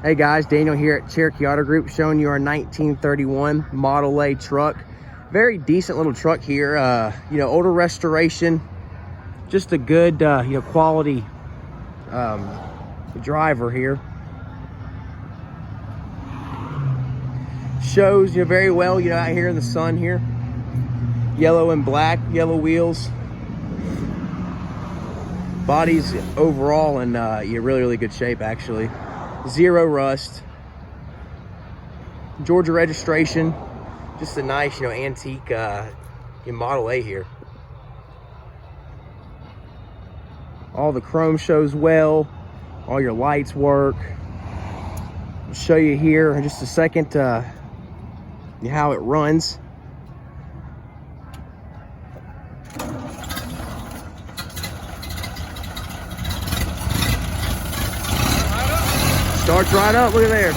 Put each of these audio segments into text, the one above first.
Hey guys, Daniel here at Cherokee Auto Group, showing you our 1931 Model A truck. Very decent little truck here. Older restoration, just a good quality driver here. Shows very well out here in the sun here. Yellow and black, yellow wheels. Body's overall in really good shape actually. Zero rust. Georgia registration. Just a nice antique Model A here. All the chrome shows well. All your lights work. I'll show you here in just a second how it runs. Starts right up, look at there.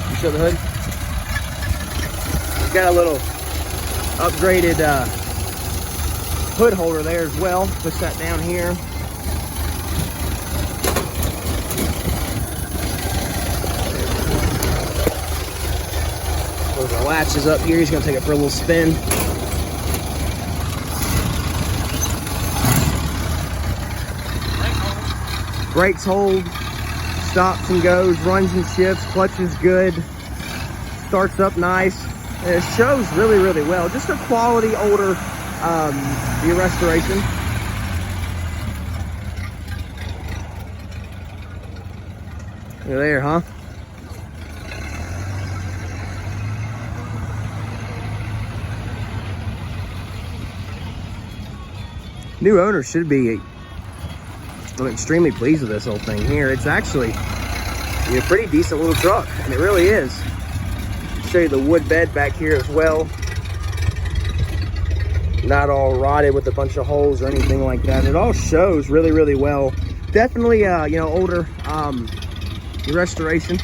You show the hood? It's got a little upgraded hood holder there as well. Push that down here. Those are latches up here. He's gonna take it for a little spin. Brakes hold, stops and goes, runs and shifts, clutch is good, starts up nice. And it shows really well. Just a quality older restoration. Look there, huh? New owner should be extremely pleased with this whole thing here. It's actually a pretty decent little truck, and it really is. I'll show you the wood bed back here as well. Not all rotted with a bunch of holes or anything like that. It all shows really well. Definitely older restoration.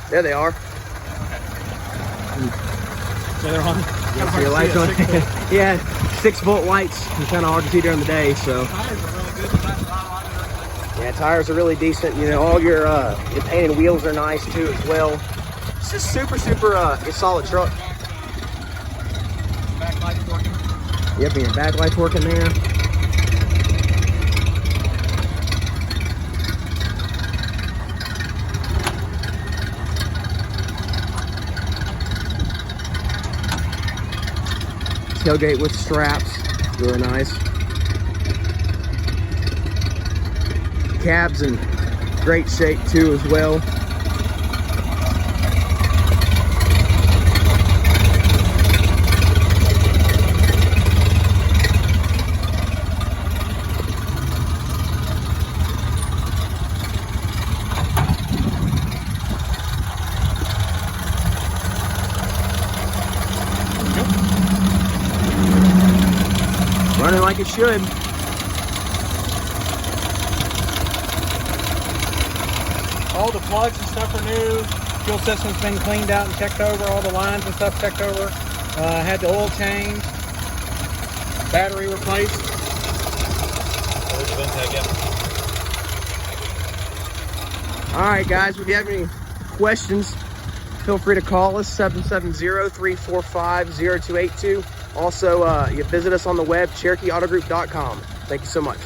There they are. Okay. So they're on. Yeah, so your lights on. Yeah, 6-volt lights. It's kind of hard to see during the day, so. Tires are really good. Yeah, tires are really decent. All your painted wheels are nice too as well. It's just super solid truck. Backlight's working. Yep, and your backlight's working there. Tailgate with straps, really nice. Cab's in great shape too as well. Running like it should. All the plugs and stuff are new. Fuel system's been cleaned out and checked over. All the lines and stuff checked over. Had the oil changed. Battery replaced. All right, guys, if you have any questions, feel free to call us, 770-345-0282. Also, you visit us on the web, CherokeeAutoGroup.com. Thank you so much.